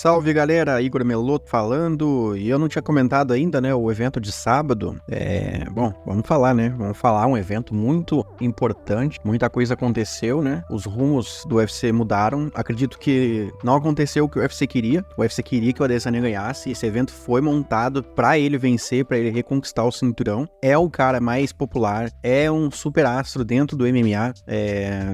Salve galera, Igor Meloto falando, e eu não tinha comentado ainda, né, o evento de sábado. Bom, vamos falar, né, um evento muito importante, muita coisa aconteceu, né, os rumos do UFC mudaram, acredito que não aconteceu o que o UFC queria que o Adesanya ganhasse, esse evento foi montado pra ele vencer, pra ele reconquistar o cinturão, é o cara mais popular, é um super astro dentro do MMA,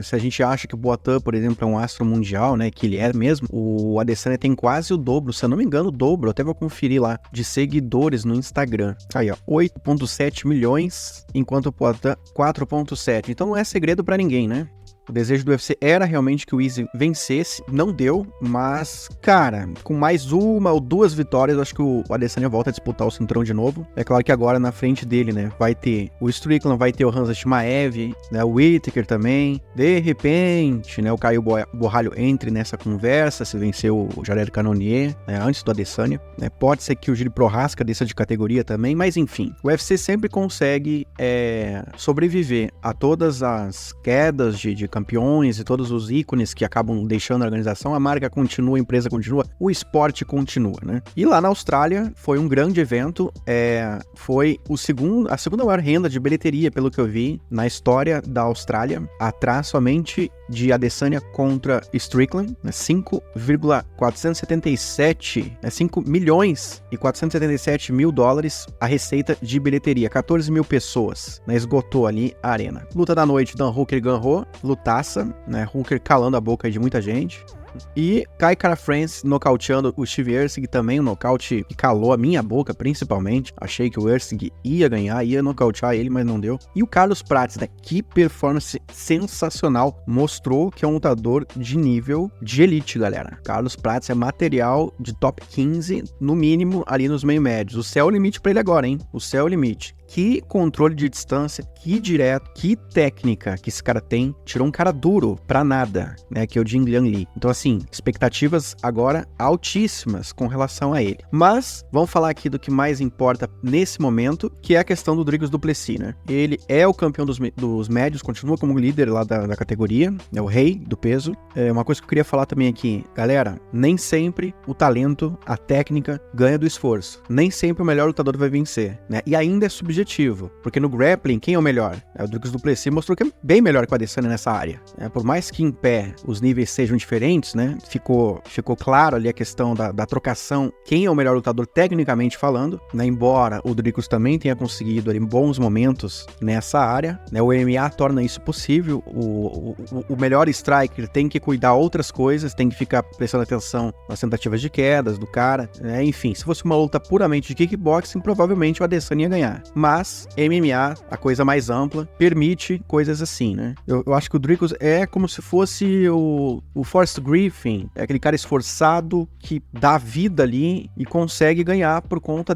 se a gente acha que o Poatan, por exemplo, é um astro mundial, né, que ele é mesmo, o Adesanya tem quase o dobro, se eu não me engano, o dobro, até vou conferir lá, de seguidores no Instagram. Aí, ó, 8,7 milhões, enquanto o Poatan, 4,7. Então não é segredo pra ninguém, né? O desejo do UFC era realmente que o Izzy vencesse, não deu, mas, cara, com mais uma ou duas vitórias, eu acho que o Adesanya volta a disputar o cinturão de novo. É claro que agora na frente dele, né, vai ter o Strickland, vai ter o Khamzat Chimaev, né, o Whittaker também. De repente, né, o Caio Borralho entre nessa conversa, se vencer o Jared Cannonier, né, antes do Adesanya, né, pode ser que o Jiri Prochazka desça de categoria também, mas enfim, o UFC sempre consegue sobreviver a todas as quedas de campeões e todos os ícones que acabam deixando a organização, a marca continua, a empresa continua, o esporte continua, né? E lá na Austrália foi um grande evento, foi a segunda maior renda de bilheteria, pelo que eu vi, na história da Austrália, atrás somente de Adesanya contra Strickland, né? 5 milhões e 477 mil dólares a receita de bilheteria, 14 mil pessoas, né? Esgotou ali a arena. Luta da noite, Dan Hooker ganhou, lutaça, né? Hooker calando a boca de muita gente. E Kai Kara-France nocauteando o Steve Erceg, também um nocaute que calou a minha boca, principalmente. Achei que o Erceg ia ganhar, ia nocautear ele, mas não deu. E o Carlos Prates, né? Que performance sensacional. Mostrou que é um lutador de nível de elite, galera. Carlos Prates é material de top 15, no mínimo, ali nos meio médios. O céu é o limite pra ele agora, hein? O céu é o limite. Que controle de distância, que direto, que técnica que esse cara tem. Tirou um cara duro pra nada, né? Que é o Jin Liang Li. Então, assim, expectativas agora altíssimas com relação a ele. Mas, vamos falar aqui do que mais importa nesse momento, que é a questão do Dricus du Plessis, né? Ele é o campeão dos médios, continua como líder lá da categoria, é o rei do peso. Uma coisa que eu queria falar também aqui, galera, nem sempre o talento, a técnica, ganha do esforço. Nem sempre o melhor lutador vai vencer, né? E ainda é subjetivo, porque no grappling, quem é o melhor? O Dricus du Plessis mostrou que é bem melhor que o Adesanya nessa área. Por mais que em pé os níveis sejam diferentes, né? Ficou claro ali a questão da trocação, quem é o melhor lutador tecnicamente falando, né? Embora o Dricus também tenha conseguido ali bons momentos nessa área, né? O MMA torna isso possível, o melhor striker tem que cuidar outras coisas, tem que ficar prestando atenção nas tentativas de quedas do cara, né? Enfim, se fosse uma luta puramente de kickboxing, provavelmente o Adesanya ia ganhar. Mas MMA, a coisa mais ampla, permite coisas assim, né? Eu acho que o Dricus é como se fosse o Forrest Griffin, é aquele cara esforçado que dá vida ali e consegue ganhar por conta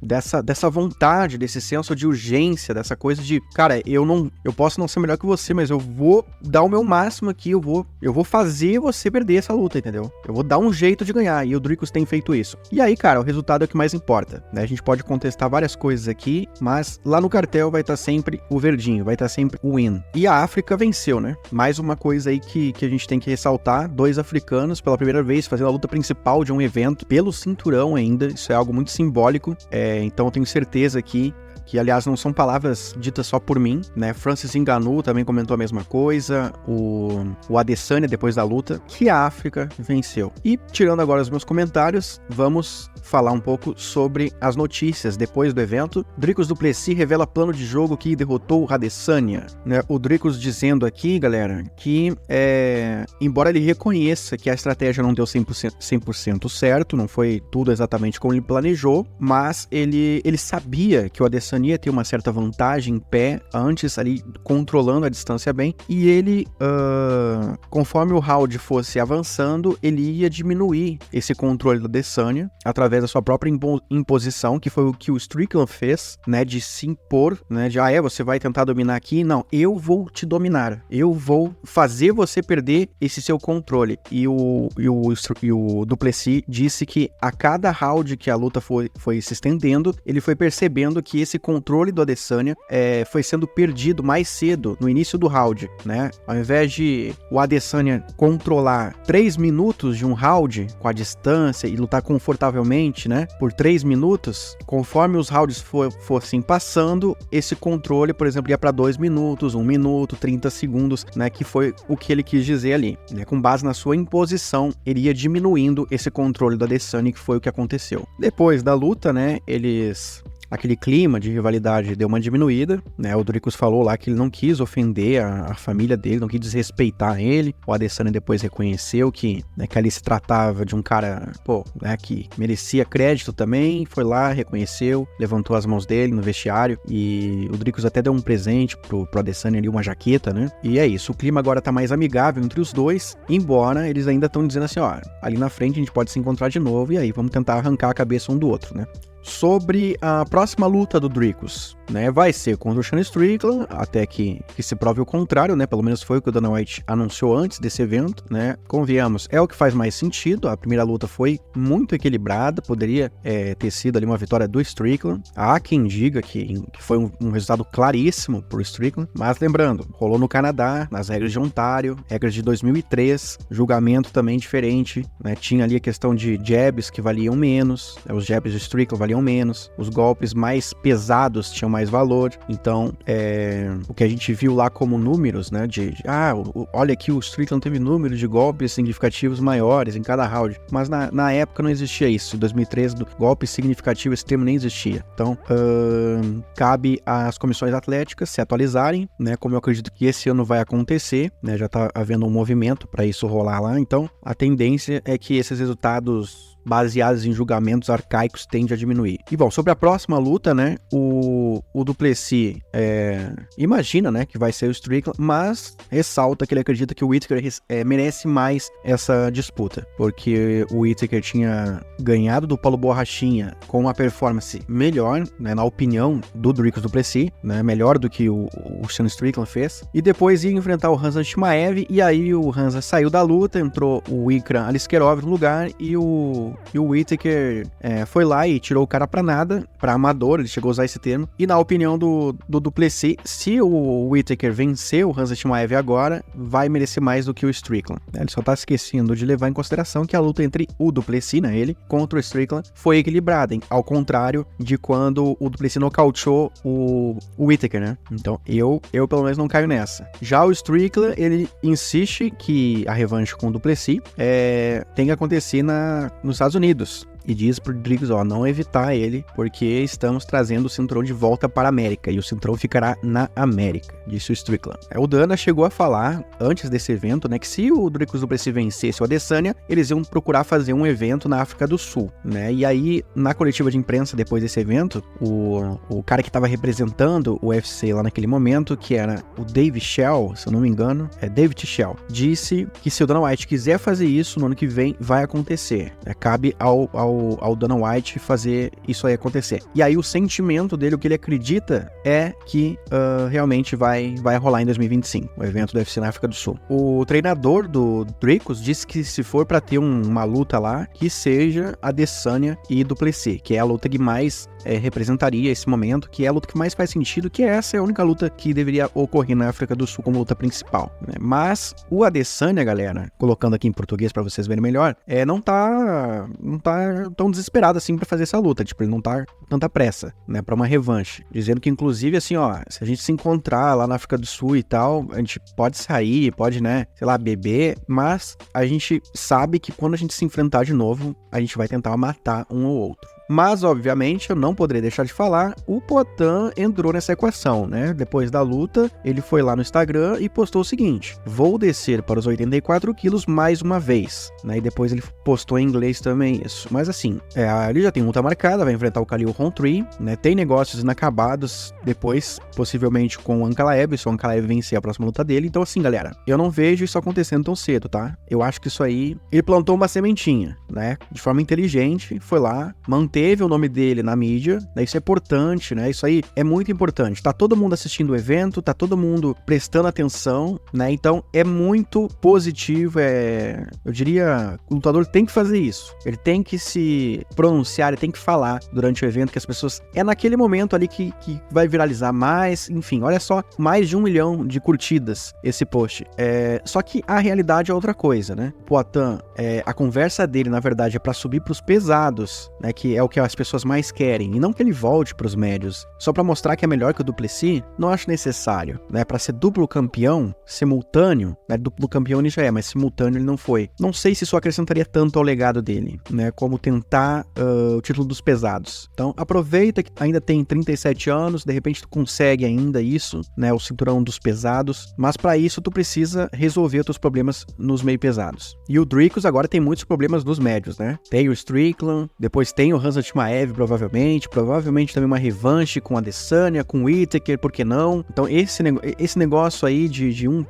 dessa vontade, desse senso de urgência, dessa coisa de, cara, eu posso não ser melhor que você, mas eu vou dar o meu máximo aqui, eu vou fazer você perder essa luta, entendeu? Eu vou dar um jeito de ganhar, e o Dricus tem feito isso. E aí, cara, o resultado é o que mais importa, né? A gente pode contestar várias coisas aqui, mas lá no cartel vai estar sempre o verdinho, vai estar sempre o win. E a África venceu, né? Mais uma coisa aí que a gente tem que ressaltar, 2 africanos pela primeira vez fazendo a luta principal de um evento, pelo cinturão ainda, isso é algo muito simbólico, então eu tenho certeza que aliás não são palavras ditas só por mim, né? Francis Ngannou também comentou a mesma coisa, o Adesanya depois da luta, que a África venceu. E tirando agora os meus comentários, vamos falar um pouco sobre as notícias depois do evento. Dricus du Plessis revela plano de jogo que derrotou o Adesanya, né? O Dricus dizendo aqui, galera, que embora ele reconheça que a estratégia não deu 100% certo, não foi tudo exatamente como ele planejou, mas ele sabia que o Adesanya ia ter uma certa vantagem em pé, antes ali controlando a distância bem, e ele, conforme o round fosse avançando, ele ia diminuir esse controle do Adesanya através da sua própria imposição, que foi o que o Strickland fez, né, de se impor, né, de, você vai tentar dominar aqui, não, eu vou te dominar, eu vou fazer você perder esse seu controle, e o du Plessis disse que a cada round que a luta foi se estendendo, ele foi percebendo que esse controle do Adesanya foi sendo perdido mais cedo, no início do round, né? Ao invés de o Adesanya controlar 3 minutos de um round com a distância e lutar confortavelmente, né? Por 3 minutos, conforme os rounds fossem passando, esse controle, por exemplo, ia para 2 minutos, 1 minuto, 30 segundos, né? Que foi o que ele quis dizer ali, né? Com base na sua imposição, ele ia diminuindo esse controle do Adesanya, que foi o que aconteceu. Depois da luta, né? Aquele clima de rivalidade deu uma diminuída, né? O Dricus falou lá que ele não quis ofender a família dele, não quis desrespeitar ele. O Adesanya depois reconheceu que ali se tratava de um cara, que merecia crédito também. Foi lá, reconheceu, levantou as mãos dele no vestiário e o Dricus até deu um presente pro Adesanya ali, uma jaqueta, né? E é isso, o clima agora tá mais amigável entre os dois, embora eles ainda estão dizendo assim, ó, ali na frente a gente pode se encontrar de novo e aí vamos tentar arrancar a cabeça um do outro, né? Sobre a próxima luta do Dricus, né, vai ser contra o Sean Strickland, até que se prove o contrário, né, pelo menos foi o que o Dana White anunciou antes desse evento, né, convenhamos, é o que faz mais sentido. A primeira luta foi muito equilibrada, poderia ter sido ali uma vitória do Strickland, há quem diga que foi um resultado claríssimo pro Strickland, mas lembrando, rolou no Canadá, nas regras de Ontário, regras de 2003, julgamento também diferente, né, tinha ali a questão de jabs que valiam menos, os jabs do Strickland valiam menos, os golpes mais pesados tinham mais valor, então o que a gente viu lá como números, né, olha aqui o Strickland teve números de golpes significativos maiores em cada round, mas na época não existia isso, em 2013 golpe significativo esse termo nem existia, então cabe às comissões atléticas se atualizarem, né, como eu acredito que esse ano vai acontecer, né, já tá havendo um movimento para isso rolar lá, então a tendência é que esses resultados baseados em julgamentos arcaicos tende a diminuir. E bom, sobre a próxima luta, né, o Du Plessis imagina, né, que vai ser o Strickland, mas ressalta que ele acredita que o Whittaker merece mais essa disputa, porque o Whittaker tinha ganhado do Paulo Borrachinha com uma performance melhor, né, na opinião do Dricus Du Plessis, né, melhor do que o Sean Strickland fez, e depois ia enfrentar o Khamzat Chimaev, e aí o Khamzat saiu da luta, entrou o Ikram Aliskerov no lugar, e o Whittaker foi lá e tirou o cara pra nada, pra amador, ele chegou a usar esse termo, e na opinião do Du Plessis, se o Whittaker vencer o Khamzat Chimaev agora, vai merecer mais do que o Strickland. Ele só tá esquecendo de levar em consideração que a luta entre o Du Plessis, né, ele, contra o Strickland, foi equilibrada, hein? Ao contrário de quando o Du Plessis nocauteou o Whittaker, né? Então, eu pelo menos não caio nessa. Já o Strickland, ele insiste que a revanche com o Du Plessis tem que acontecer nos Estados Unidos. E diz pro Dricus, não evitar ele, porque estamos trazendo o cinturão de volta para a América, e o cinturão ficará na América, disse o Strickland. O Dana chegou a falar, antes desse evento, né, que se o Dricus Du Plessis vencesse o Adesanya, eles iam procurar fazer um evento na África do Sul, né, e aí, na coletiva de imprensa, depois desse evento, o cara que estava representando o UFC lá naquele momento, que era o Dave Schell, se eu não me engano, David Schell, disse que se o Dana White quiser fazer isso, no ano que vem, vai acontecer. Cabe ao Dana White fazer isso aí acontecer. E aí o sentimento dele, o que ele acredita é que realmente vai rolar em 2025, o evento do UFC na África do Sul. O treinador do Dricus disse que se for pra ter uma luta lá, que seja Adesanya e Du Plessis, que é a luta que mais representaria esse momento, que é a luta que mais faz sentido, que essa é a única luta que deveria ocorrer na África do Sul como luta principal, né? Mas o Adesanya, galera, colocando aqui em português pra vocês verem melhor, não tá tão desesperado assim pra fazer essa luta, tipo, ele não tá com tanta pressa, né, pra uma revanche, dizendo que inclusive assim, se a gente se encontrar lá na África do Sul e tal, a gente pode sair, pode, né, sei lá, beber, mas a gente sabe que quando a gente se enfrentar de novo, a gente vai tentar matar um ou outro. Mas, obviamente, eu não poderia deixar de falar, o Poatan entrou nessa equação, né? Depois da luta, ele foi lá no Instagram e postou o seguinte: vou descer para os 84 quilos mais uma vez, né? E depois ele postou em inglês também isso. Mas assim, ele já tem luta marcada, vai enfrentar o Khalil Rountree, né? Tem negócios inacabados depois, possivelmente com o Ankalaev, se o Ankalaev vencer a próxima luta dele. Então assim, galera, eu não vejo isso acontecendo tão cedo, tá? Eu acho que isso aí, ele plantou uma sementinha, né? De forma inteligente, foi lá, manteve teve o nome dele na mídia, né? Isso é importante, né? Isso aí é muito importante. Tá todo mundo assistindo o evento, tá todo mundo prestando atenção, né? Então é muito positivo, eu diria, o lutador tem que fazer isso. Ele tem que se pronunciar, ele tem que falar durante o evento que as pessoas... É naquele momento ali que vai viralizar mais, enfim, olha só, mais de 1 milhão de curtidas esse post. Só que a realidade é outra coisa, né? Poatan, a conversa dele, na verdade, é pra subir pros pesados, né? Que é o que as pessoas mais querem, e não que ele volte pros médios. Só pra mostrar que é melhor que o Duplessis, não acho necessário, né? Pra ser duplo campeão, simultâneo, né? Duplo campeão ele já é, mas simultâneo ele não foi. Não sei se isso acrescentaria tanto ao legado dele, né? Como tentar o título dos pesados. Então, aproveita que ainda tem 37 anos, de repente tu consegue ainda isso, né? O cinturão dos pesados, mas pra isso tu precisa resolver os teus problemas nos meio pesados. E o Dricus agora tem muitos problemas nos médios, né? Tem o Strickland, depois tem o Khamzat Chimaev, provavelmente também uma revanche com a Adesanya, com o Whittaker, por que não? Então esse negócio aí de um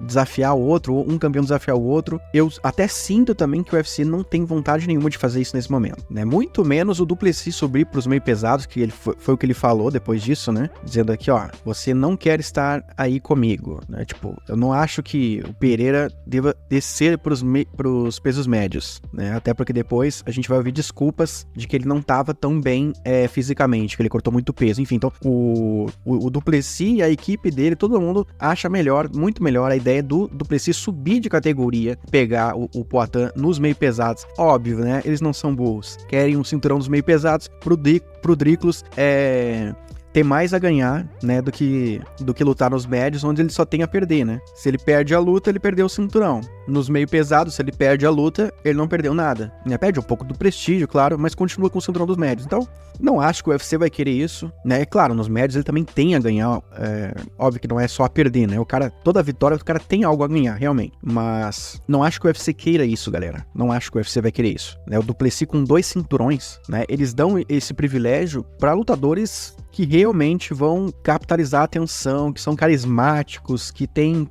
desafiar o outro, um campeão desafiar o outro, eu até sinto também que o UFC não tem vontade nenhuma de fazer isso nesse momento, né? Muito menos o Duplessis subir pros meio pesados, que ele foi o que ele falou depois disso, né? Dizendo aqui, ó, você não quer estar aí comigo, né? Tipo, eu não acho que o Pereira deva descer pros pesos médios, né? Até porque depois a gente vai ouvir desculpas de que ele não tava tão bem fisicamente, que ele cortou muito peso, enfim. Então, o Duplessis e a equipe dele, todo mundo acha melhor, muito melhor a ideia do Duplessis subir de categoria, pegar o Poatan nos meio pesados. Óbvio, né? Eles não são burros. Querem um cinturão dos meio pesados pro Dricus ter mais a ganhar, né, do que lutar nos médios, onde ele só tem a perder, né? Se ele perde a luta, ele perdeu o cinturão. Nos meio pesados, se ele perde a luta, ele não perdeu nada. Perde um pouco do prestígio, claro, mas continua com o cinturão dos médios. Então, não acho que o UFC vai querer isso, né? É claro, nos médios ele também tem a ganhar, óbvio que não é só a perder, né? Toda vitória, o cara tem algo a ganhar, realmente. Mas não acho que o UFC queira isso, galera. Não acho que o UFC vai querer isso, né? O Duplessis com 2 cinturões, né? Eles dão esse privilégio para lutadores que realmente vão capitalizar a atenção, que são carismáticos, que tem,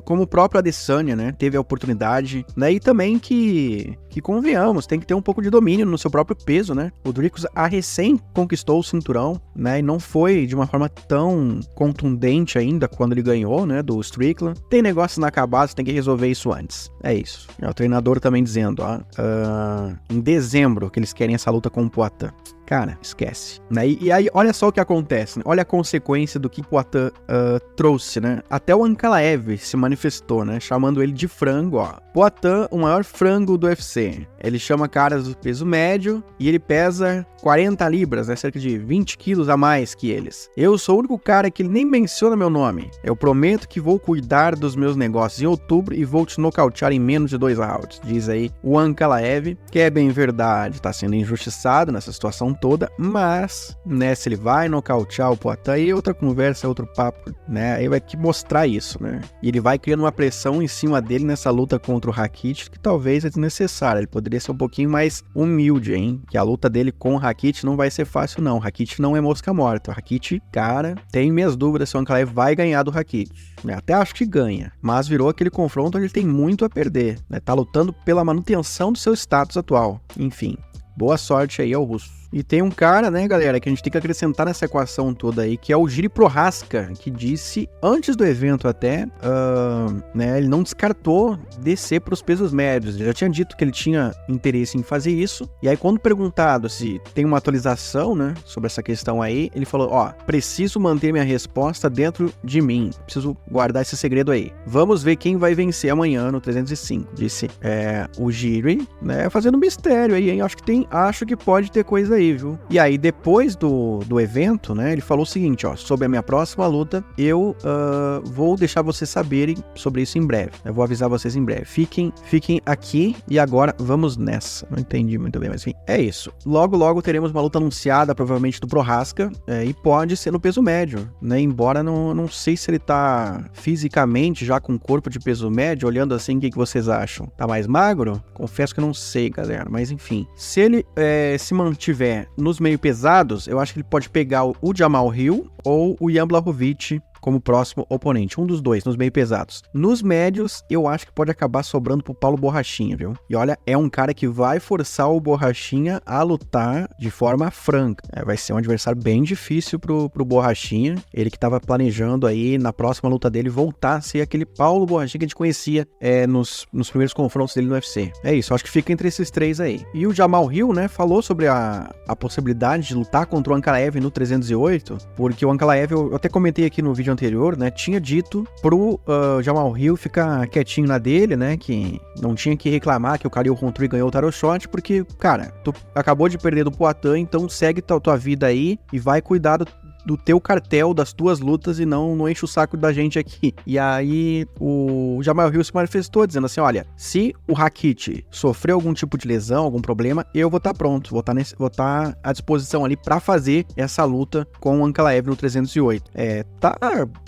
como o próprio Adesanya, né, teve a oportunidade, né, e também que convenhamos, tem que ter um pouco de domínio no seu próprio peso, né. O Dricus recém conquistou o cinturão, né, e não foi de uma forma tão contundente ainda quando ele ganhou, né, do Strickland. Tem negócios inacabados, tem que resolver isso antes. É isso. O treinador também dizendo, em dezembro que eles querem essa luta com o Poatan. Cara, esquece, né? E aí, olha só o que acontece, né? Olha a consequência do que Poatan trouxe, né? Até o Ankalaev se manifestou, né? Chamando ele de frango, ó. Poatan, o maior frango do UFC. Ele chama caras do peso médio e ele pesa 40 libras, né? Cerca de 20 quilos a mais que eles. Eu sou o único cara que ele nem menciona meu nome. Eu prometo que vou cuidar dos meus negócios em outubro e vou te nocautear em menos de 2 rounds. Diz aí o Ankalaev, que é bem verdade, tá sendo injustiçado nessa situação toda, mas, né, se ele vai nocautear o Poatan, aí outra conversa, outro papo, né, aí vai que mostrar isso, né, e ele vai criando uma pressão em cima dele nessa luta contra o Rakic, que talvez é desnecessária, ele poderia ser um pouquinho mais humilde, hein, que a luta dele com o Rakic não vai ser fácil não, o Rakic não é mosca morta, o Rakic, cara, tem minhas dúvidas se o Ankalaev vai ganhar do Rakic, né, até acho que ganha, mas virou aquele confronto onde ele tem muito a perder, né, tá lutando pela manutenção do seu status atual, enfim, boa sorte aí ao russo. E tem um cara, né, galera, que a gente tem que acrescentar nessa equação toda aí, que é o Jiri Prochazka, que disse, antes do evento até, né, ele não descartou descer para os pesos médios. Ele já tinha dito que ele tinha interesse em fazer isso. E aí, quando perguntado se tem uma atualização, né, sobre essa questão aí, ele falou, preciso manter minha resposta dentro de mim. Preciso guardar esse segredo aí. Vamos ver quem vai vencer amanhã no 305. Disse o Jiri, né, fazendo mistério aí, hein? Acho que pode ter coisa aí, viu? E aí, depois do evento, né, ele falou o seguinte, sobre a minha próxima luta, eu vou deixar vocês saberem sobre isso em breve. Eu vou avisar vocês em breve. Fiquem aqui e agora vamos nessa. Não entendi muito bem, mas enfim, é isso. Logo teremos uma luta anunciada, provavelmente do Prochazka, e pode ser no peso médio, né, embora não sei se ele tá fisicamente já com corpo de peso médio, olhando assim, o que vocês acham? Tá mais magro? Confesso que eu não sei, galera, mas enfim. Se ele se mantiver nos meio pesados, eu acho que ele pode pegar o Jamal Hill ou o Jan Blachowicz como próximo oponente. Um dos dois, nos meio pesados. Nos médios, eu acho que pode acabar sobrando pro Paulo Borrachinha, viu? E olha, é um cara que vai forçar o Borrachinha a lutar de forma franca. Vai ser um adversário bem difícil pro Borrachinha. Ele que tava planejando aí, na próxima luta dele, voltar a ser aquele Paulo Borrachinha que a gente conhecia nos primeiros confrontos dele no UFC. É isso, acho que fica entre esses três aí. E o Jamal Hill, né, falou sobre a possibilidade de lutar contra o Ankalaev no 308, porque o Ankalaev, eu até comentei aqui no vídeo anterior, né, tinha dito pro Jamal Hill ficar quietinho na dele, né, que não tinha que reclamar que o Khalil Rountree ganhou o title shot, porque, cara, tu acabou de perder do Poatan, então segue tua vida aí e vai cuidar do teu cartel, das tuas lutas e não enche o saco da gente aqui. E aí o Jamal Hill se manifestou dizendo assim, olha, se o Rakic sofreu algum tipo de lesão, algum problema, eu vou estar pronto, vou estar à disposição ali pra fazer essa luta com o Ankalaev no 308. Tá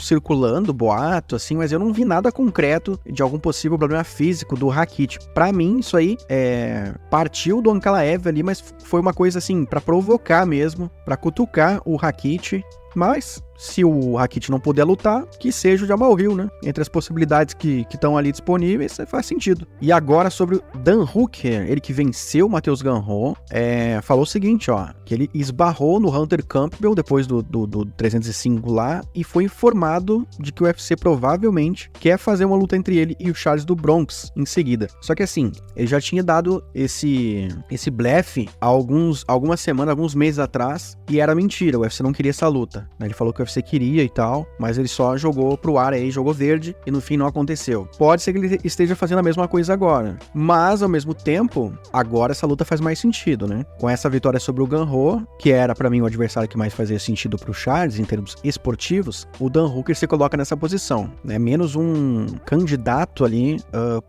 circulando boato, assim, mas eu não vi nada concreto de algum possível problema físico do Rakic. Pra mim, isso aí partiu do Ankalaev ali, mas foi uma coisa assim, pra provocar mesmo, pra cutucar o Rakic. Mas, se o Rakic não puder lutar, que seja o Jamal Hill, né? Entre as possibilidades que estão ali disponíveis, faz sentido. E agora sobre o Dan Hooker, ele que venceu o Matheus Gamrot, falou o seguinte, ó, que ele esbarrou no Hunter Campbell depois do 305 lá e foi informado de que o UFC provavelmente quer fazer uma luta entre ele e o Charles do Bronx em seguida. Só que assim, ele já tinha dado esse blefe há algumas semanas, alguns meses atrás, e era mentira, o UFC não queria essa luta. Ele falou que o UFC queria e tal, mas ele só jogou pro ar aí, jogou verde, e no fim não aconteceu. Pode ser que ele esteja fazendo a mesma coisa agora, mas ao mesmo tempo, agora essa luta faz mais sentido, né? Com essa vitória sobre o Gamrot, que era pra mim o adversário que mais fazia sentido pro Charles, em termos esportivos, o Dan Hooker se coloca nessa posição, né? Menos um candidato ali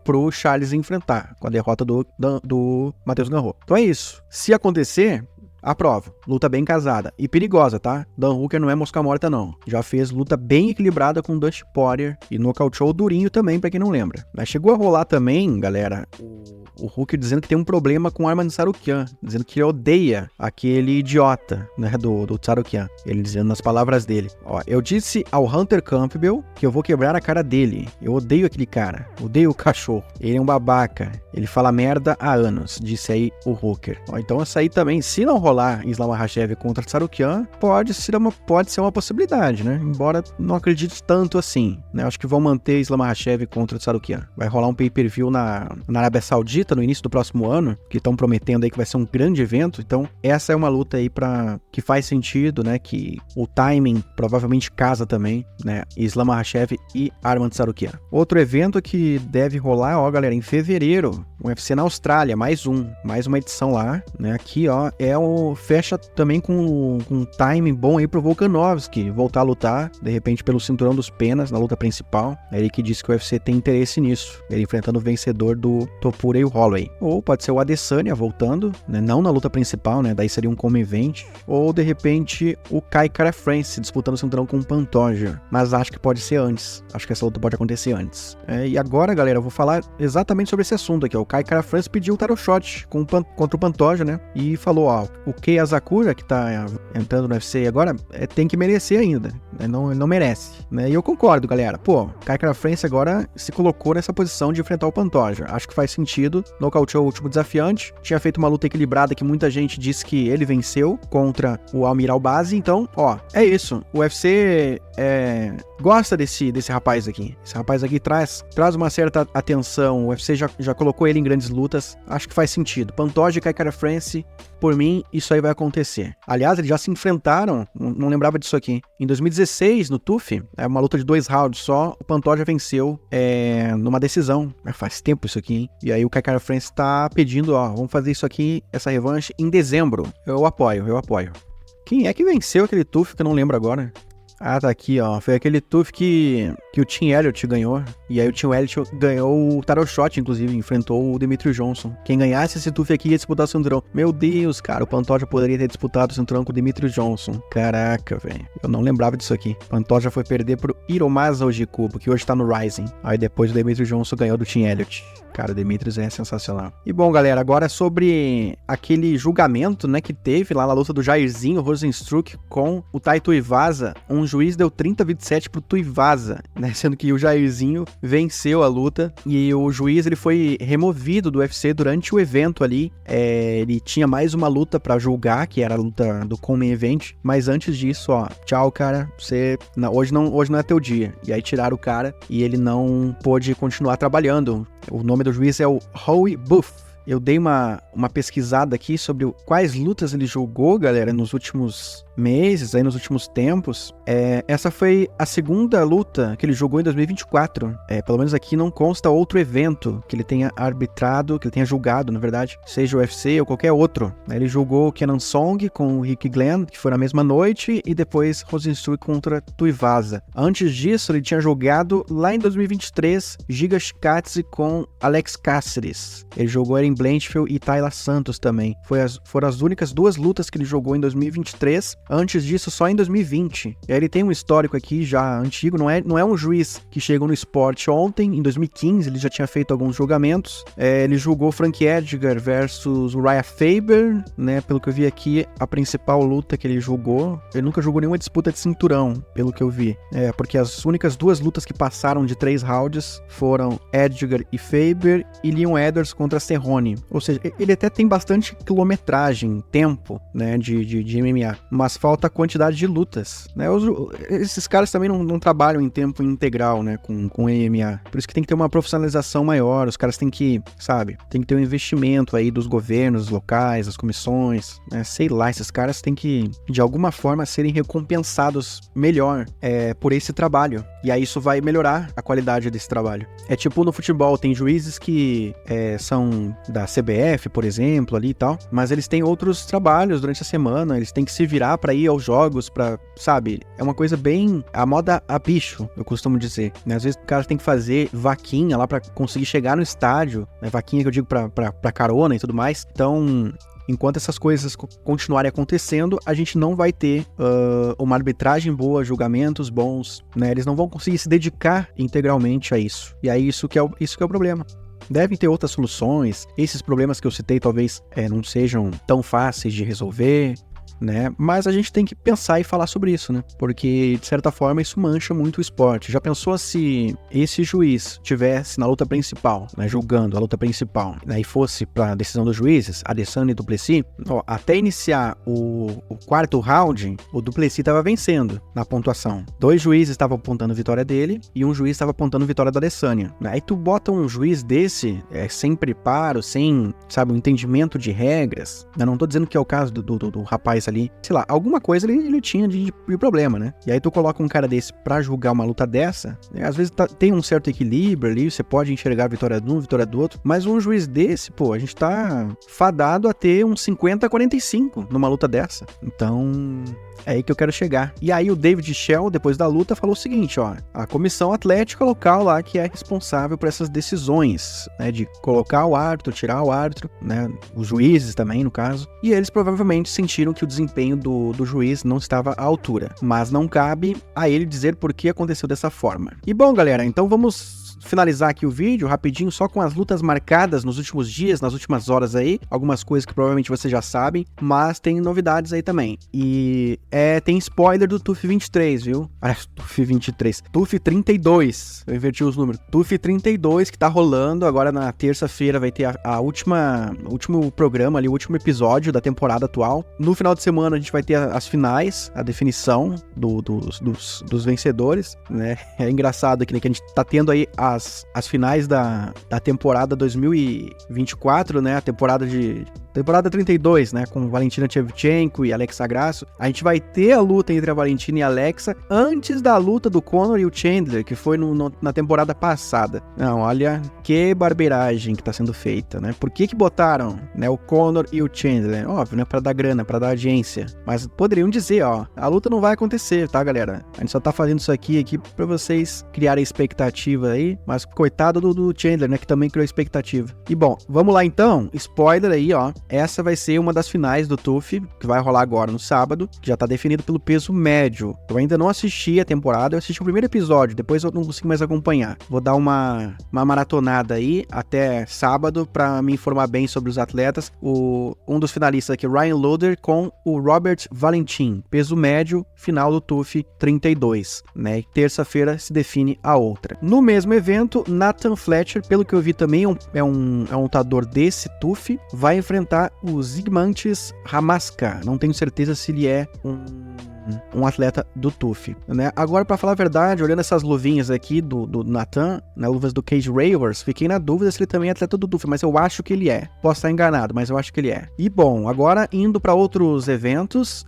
pro Charles enfrentar, com a derrota do Matheus Gamrot. Então é isso. Se acontecer, aprovo. Luta bem casada. E perigosa, tá? Dan Hooker não é mosca morta, não. Já fez luta bem equilibrada com o Dustin Poirier e nocauteou o Durinho também, pra quem não lembra. Mas chegou a rolar também, galera, o Hooker dizendo que tem um problema com o Arman Tsarukyan, dizendo que ele odeia aquele idiota, né, do Tsarukyan. Ele dizendo nas palavras dele, ó, eu disse ao Hunter Campbell que eu vou quebrar a cara dele. Eu odeio aquele cara. Odeio o cachorro. Ele é um babaca. Ele fala merda há anos, disse aí o Hooker. Ó, então essa aí também, se não rolar Islam Makhachev contra Tsarukyan, pode ser uma possibilidade, né? Embora não acredite tanto assim, né? Acho que vão manter Islam Makhachev contra Tsarukyan. Vai rolar um pay-per-view na Arábia Saudita no início do próximo ano, que estão prometendo aí que vai ser um grande evento. Então, essa é uma luta aí que faz sentido, né? Que o timing provavelmente casa também, né? Islam Makhachev e Arman Tsarukyan. Outro evento que deve rolar, ó, galera, em fevereiro, o UFC na Austrália, mais uma edição lá, né? Aqui, ó, fecha também com um timing bom aí pro Volkanovski voltar a lutar, de repente pelo cinturão dos penas na luta principal. É ele que disse que o UFC tem interesse nisso, ele enfrentando o vencedor do Topuria e o Holloway. Ou pode ser o Adesanya voltando, né? Não na luta principal, né? Daí seria um come event. Ou de repente o Kai Kara-France disputando o cinturão com o Pantoja. Mas acho que pode ser antes. Acho que essa luta pode acontecer antes. E agora, galera, eu vou falar exatamente sobre esse assunto aqui, ó. O Kai Kara-France pediu o title shot contra o Pantoja, né? E falou, ó, o Kei Asakura, que tá entrando no UFC agora, tem que merecer ainda. Ele não merece, né? E eu concordo, galera. Pô, Kai Kara-France agora se colocou nessa posição de enfrentar o Pantoja. Acho que faz sentido. Nocauteou o último desafiante. Tinha feito uma luta equilibrada que muita gente disse que ele venceu contra o Almiral Base. Então, ó, é isso. O UFC gosta desse rapaz aqui. Esse rapaz aqui traz uma certa atenção. O UFC já colocou ele em grandes lutas. Acho que faz sentido. Pantoja e Kai Kara-France, por mim, isso aí vai acontecer. Aliás, eles já se enfrentaram, não lembrava disso aqui. Em 2016, no TUF, uma luta de 2 rounds só, o Pantoja venceu numa decisão. Faz tempo isso aqui, hein? E aí o Kai Kara-France tá pedindo, ó, vamos fazer isso aqui, essa revanche, em dezembro. Eu apoio. Quem é que venceu aquele TUF que eu não lembro agora? Ah, tá aqui, ó. Foi aquele TUF que o Tim Elliott ganhou. E aí o Tim Elliott ganhou o Title Shot, inclusive, enfrentou o Demetrius Johnson. Quem ganhasse esse TUF aqui ia disputar o cinturão. Meu Deus, cara, o Pantoja poderia ter disputado o cinturão com o Demetrius Johnson. Caraca, velho. Eu não lembrava disso aqui. Pantoja foi perder pro Hiromasa Ojikubo, que hoje tá no Rising. Aí depois o Demetrius Johnson ganhou do Tim Elliott. Cara, o Demetrius é sensacional. E bom, galera, agora sobre aquele julgamento, né, que teve lá na luta do Jairzinho Rozenstruik com o Tai Tuivasa. Um juiz deu 30-27 pro Tuivasa, né, sendo que o Jairzinho venceu a luta e o juiz ele foi removido do UFC durante o evento ali. Ele tinha mais uma luta pra julgar, que era a luta do Common Event, mas antes disso, ó, tchau, cara, hoje não é teu dia. E aí tiraram o cara e ele não pôde continuar trabalhando. O nome do juiz é o Howie Buff. Eu dei uma pesquisada aqui sobre quais lutas ele julgou, galera, nos últimos meses, aí nos últimos tempos. Essa foi a segunda luta que ele jogou em 2024. Pelo menos aqui não consta outro evento que ele tenha arbitrado, que ele tenha julgado, na verdade, seja o UFC ou qualquer outro. Ele julgou o Kenan Song com o Rick Glenn, que foi na mesma noite, e depois Rozenstruik contra Tuivasa. Antes disso, ele tinha jogado lá em 2023 Giga Chikadze com Alex Cáceres. Ele jogou Erin Blanchfield e Tayla Santos também. Foram as únicas duas lutas que ele jogou em 2023. Antes disso, só em 2020. E aí ele tem um histórico aqui já antigo, não é um juiz que chegou no esporte ontem, em 2015 ele já tinha feito alguns julgamentos. Ele julgou Frank Edgar versus Uriah Faber, né, pelo que eu vi aqui, a principal luta que ele julgou. Ele nunca jogou nenhuma disputa de cinturão, pelo que eu vi. Porque as únicas duas lutas que passaram de 3 rounds foram Edgar e Faber e Leon Edwards contra Cerrone. Ou seja, ele até tem bastante quilometragem, tempo, né, de MMA, mas falta a quantidade de lutas, né? Esses caras também não trabalham em tempo integral, né, com MMA. Por isso que tem que ter uma profissionalização maior, os caras têm que, sabe, tem que ter um investimento aí dos governos locais, das comissões, né? Sei lá, esses caras têm que, de alguma forma, serem recompensados melhor por esse trabalho. E aí isso vai melhorar a qualidade desse trabalho. É tipo no futebol, tem juízes que são da CBF, por exemplo, ali e tal, mas eles têm outros trabalhos durante a semana, eles têm que se virar pra ir aos jogos, pra, sabe, é uma coisa bem a moda a bicho, eu costumo dizer, né? Às vezes o cara tem que fazer vaquinha lá pra conseguir chegar no estádio, né? Vaquinha que eu digo pra carona e tudo mais. Então, enquanto essas coisas continuarem acontecendo, a gente não vai ter uma arbitragem boa, julgamentos bons, né? Eles não vão conseguir se dedicar integralmente a isso. E aí isso que é o problema. Devem ter outras soluções. Esses problemas que eu citei talvez não sejam tão fáceis de resolver, né? Mas a gente tem que pensar e falar sobre isso, né? Porque, de certa forma, isso mancha muito o esporte. Já pensou se esse juiz tivesse na luta principal, né, julgando a luta principal, né, e fosse pra decisão dos juízes, Adesanya e Duplessis, até iniciar o quarto round, o Duplessis estava vencendo na pontuação. 2 juízes estavam apontando a vitória dele e um juiz estava apontando a vitória da Adesanya. Aí tu bota um juiz desse, sem preparo, sem, sabe, um entendimento de regras. Eu não tô dizendo que é o caso do rapaz ali, sei lá, alguma coisa ele tinha de problema, né? E aí tu coloca um cara desse pra julgar uma luta dessa, né? Às vezes tem um certo equilíbrio ali, você pode enxergar a vitória de um, a vitória do outro, mas um juiz desse, pô, a gente tá fadado a ter um 50-45 numa luta dessa. Então, é aí que eu quero chegar. E aí o David Schell, depois da luta, falou o seguinte, ó, a comissão atlética local lá que é responsável por essas decisões, né, de colocar o árbitro, tirar o árbitro, né, os juízes também, no caso, e eles provavelmente sentiram que o desempenho do juiz não estava à altura, mas não cabe a ele dizer por que aconteceu dessa forma. E bom, galera, então vamos finalizar aqui o vídeo rapidinho só com as lutas marcadas nos últimos dias, nas últimas horas aí, algumas coisas que provavelmente vocês já sabem, mas tem novidades aí também. E tem spoiler do TUF 23, viu? TUF 23, TUF 32, eu inverti os números, TUF 32 que tá rolando, agora na terça-feira vai ter o último programa ali, o último episódio da temporada atual. No final de semana a gente vai ter as finais, a definição dos vencedores, né? É engraçado aqui, né, que a gente tá tendo aí as finais da temporada 2024, né? A temporada Temporada 32, né, com Valentina Shevchenko e Alexa Grasso, a gente vai ter a luta entre a Valentina e a Alexa antes da luta do Conor e o Chandler, que foi na temporada passada. Não, olha que barbeiragem que tá sendo feita, né? Por que botaram, né, o Conor e o Chandler? Óbvio, né, pra dar grana, pra dar audiência. Mas poderiam dizer, ó, a luta não vai acontecer, tá, galera? A gente só tá fazendo isso aqui pra vocês criarem expectativa aí, mas coitado do Chandler, né, que também criou expectativa. E bom, vamos lá então, spoiler aí, ó, essa vai ser uma das finais do TUF, que vai rolar agora no sábado, que já tá definido pelo peso médio. Eu ainda não assisti a temporada, eu assisti o primeiro episódio, depois eu não consigo mais acompanhar. Vou dar uma maratonada aí até sábado pra me informar bem sobre os atletas. Um dos finalistas aqui, Ryan Loder, com o Robert Valentin, peso médio, final do TUF 32, né? Terça-feira se define a outra. No mesmo evento, Nathan Fletcher, pelo que eu vi também, é um lutador desse TUF, vai enfrentar o Zygmantas Hamaska. Não tenho certeza se ele é um atleta do TUF, né? Agora, pra falar a verdade, olhando essas luvinhas aqui do Nathan, né, luvas do Cage Ravers, fiquei na dúvida se ele também é atleta do TUF, mas eu acho que ele é. Posso estar enganado, mas eu acho que ele é. E bom, agora indo para outros eventos,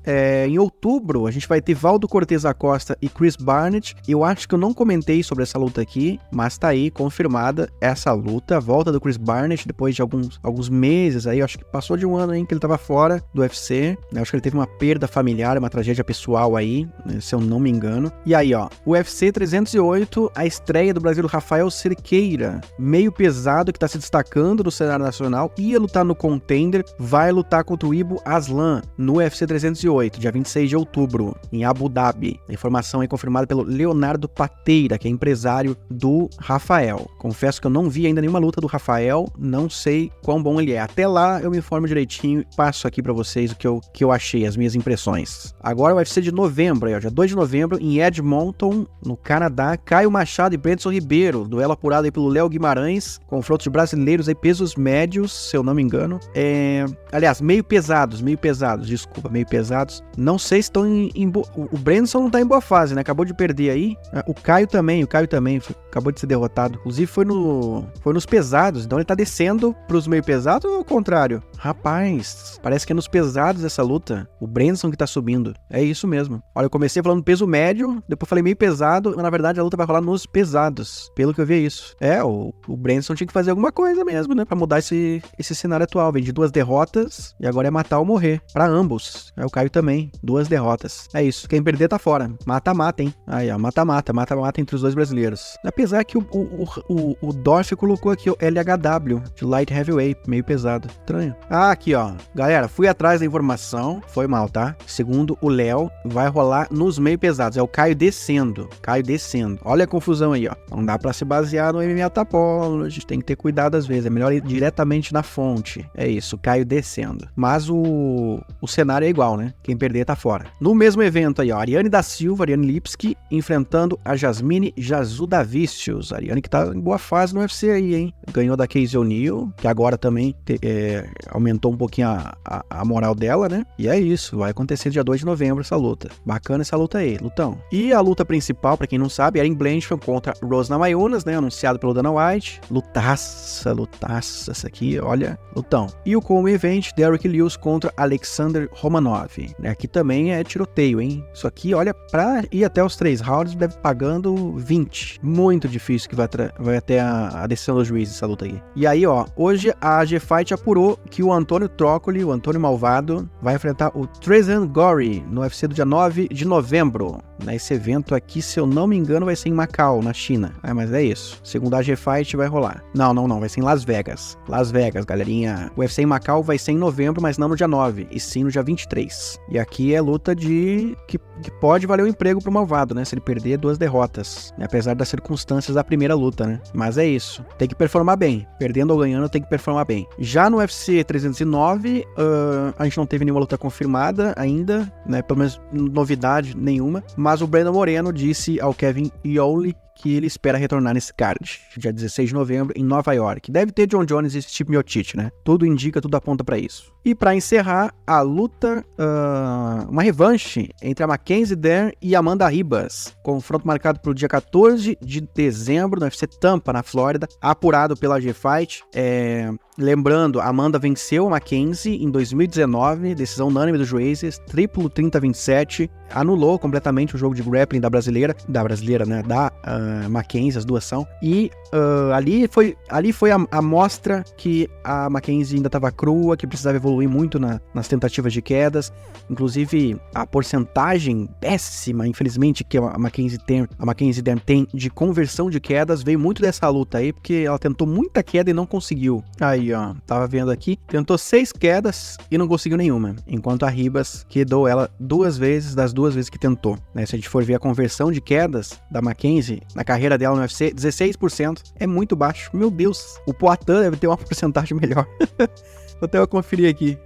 em outubro a gente vai ter Valdo Cortez Acosta e Chris Barnett. Eu acho que eu não comentei sobre essa luta aqui, mas tá aí confirmada essa luta, a volta do Chris Barnett depois de alguns meses aí, eu acho que passou de um ano aí que ele tava fora do UFC, né? Eu acho que ele teve uma perda familiar, uma tragédia pessoal aí, né, se eu não me engano. E aí, ó, UFC 308, a estreia do brasileiro Rafael Cerqueira, meio pesado, que tá se destacando no cenário nacional, ia lutar no Contender, vai lutar contra o Ibo Aslan no UFC 308, dia 26 de outubro, em Abu Dhabi. A informação é confirmada pelo Leonardo Pateira, que é empresário do Rafael. Confesso que eu não vi ainda nenhuma luta do Rafael, não sei quão bom ele é. Até lá eu me informo direitinho e passo aqui pra vocês o que eu achei, as minhas impressões. Agora o UFC de novembro, aí, ó, dia 2 de novembro, em Edmonton, no Canadá, Caio Machado e Brandson Ribeiro, duelo apurado aí pelo Léo Guimarães, confrontos de brasileiros aí, pesos médios, se eu não me engano, aliás, meio pesados, meio pesados, não sei se estão o Brandson não tá em boa fase, né, acabou de perder aí, o Caio também acabou de ser derrotado, inclusive foi nos pesados, então ele tá descendo pros meio pesados ou ao contrário? Rapaz, parece que é nos pesados essa luta, o Brandson que tá subindo, é isso mesmo. Olha, eu comecei falando peso médio, depois falei meio pesado, mas na verdade a luta vai rolar nos pesados, pelo que eu vi é isso. O Brandson tinha que fazer alguma coisa mesmo, né, pra mudar esse cenário atual. Vem de 2 derrotas e agora é matar ou morrer, pra ambos. O Caio também, 2 derrotas. É isso, quem perder tá fora. Mata-mata, hein. Aí, ó, mata-mata entre os dois brasileiros. Apesar que o Dorf colocou aqui o LHW, de Light Heavyweight, meio pesado. Estranho. Aqui, ó, galera, fui atrás da informação, foi mal, tá? Segundo o Léo, vai rolar nos meio pesados. É o Caio descendo. Olha a confusão aí, ó. Não dá pra se basear no MMA Tapology. Tem que ter cuidado às vezes. É melhor ir diretamente na fonte. É isso, o Caio descendo. Mas o cenário é igual, né? Quem perder tá fora. No mesmo evento aí, ó. Ariane da Silva, Ariane Lipski, enfrentando a Jasmine Jasudavicius. Ariane que tá em boa fase no UFC aí, hein? Ganhou da Casey O'Neill, que agora também aumentou um pouquinho a moral dela, né? E é isso. Vai acontecer dia 2 de novembro essa luta. Bacana essa luta aí, lutão. E a luta principal, pra quem não sabe, Erin Blanchfield contra Rose Namajunas, né, anunciado pelo Dana White. Lutaça essa aqui, olha, lutão. E o co-main event, Derrick Lewis contra Alexander Romanov, né, aqui também é tiroteio, hein. Isso aqui, olha, pra ir até os 3 rounds, deve pagando 20. Muito difícil que vai até a decisão dos juízes essa luta aí. E aí, ó, hoje a AG Fight apurou que o Antônio Trócoli, o Antônio Malvado, vai enfrentar o Trezean Gory no UFC do dia 9 de novembro. Esse evento aqui, se eu não me engano, vai ser em Macau, na China. Mas é isso. Segundo a AG Fight, vai rolar. Não. Vai ser em Las Vegas. Las Vegas, galerinha. O UFC em Macau vai ser em novembro, mas não no dia 9, e sim no dia 23. E aqui é luta que pode valer o emprego pro Malvado, né? Se ele perder 2 derrotas. Apesar das circunstâncias da primeira luta, né? Mas é isso. Tem que performar bem. Perdendo ou ganhando, tem que performar bem. Já no UFC 309, a gente não teve nenhuma luta confirmada ainda, né? Pelo menos novidade nenhuma. Mas o Brandon Moreno disse ao Kevin Iole que ele espera retornar nesse card, dia 16 de novembro, em Nova York. Deve ter John Jones e Stipe Miocic, né? Tudo indica, tudo aponta pra isso. E pra encerrar, a luta, uma revanche entre a Mackenzie Dern e Amanda Ribas. Confronto marcado pro dia 14 de dezembro, no UFC Tampa, na Flórida, apurado pela AG Fight. Lembrando, a Amanda venceu a Mackenzie em 2019, decisão unânime dos juízes, triplo 30-27, anulou completamente o jogo de grappling da brasileira, né, da Mackenzie, as duas são, e ali foi a mostra que a Mackenzie ainda estava crua, que precisava evoluir muito nas tentativas de quedas, inclusive a porcentagem péssima, infelizmente, que a Mackenzie tem de conversão de quedas, veio muito dessa luta aí, porque ela tentou muita queda e não conseguiu. Aí, ó, tava vendo aqui, tentou 6 quedas e não conseguiu nenhuma, enquanto a Ribas quedou ela 2 vezes das 2 vezes que tentou, né? Se a gente for ver a conversão de quedas da Mackenzie, na carreira dela no UFC, 16%, é muito baixo. Meu Deus, o Poatan deve ter uma porcentagem melhor. Vou até conferir aqui.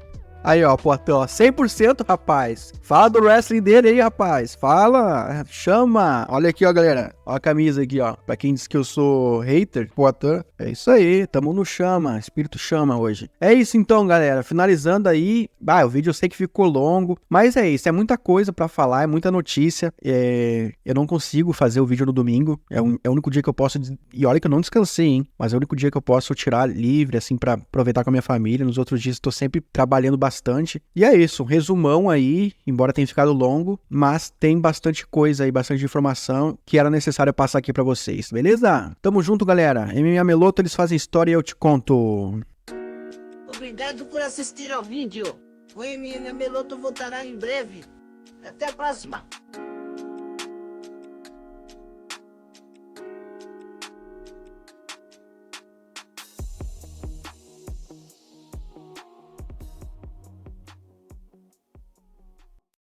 Aí, ó, Poatan, ó, 100%, rapaz. Fala do wrestling dele aí, rapaz. Fala, chama. Olha aqui, ó, galera. Ó a camisa aqui, ó. Pra quem diz que eu sou hater, Poatan, é isso aí. Tamo no chama, espírito chama hoje. É isso então, galera. Finalizando aí. O vídeo eu sei que ficou longo, mas é isso. É muita coisa pra falar, é muita notícia. Eu não consigo fazer o vídeo no domingo. É o único dia que eu posso... E olha que eu não descansei, hein? Mas é o único dia que eu posso tirar livre, assim, pra aproveitar com a minha família. Nos outros dias eu tô sempre trabalhando bastante. E é isso, um resumão aí, embora tenha ficado longo, mas tem bastante coisa aí, bastante informação que era necessário passar aqui pra vocês, beleza? Tamo junto, galera. MMA Meloto, eles fazem história e eu te conto. Obrigado por assistir ao vídeo. O MMA Meloto voltará em breve. Até a próxima.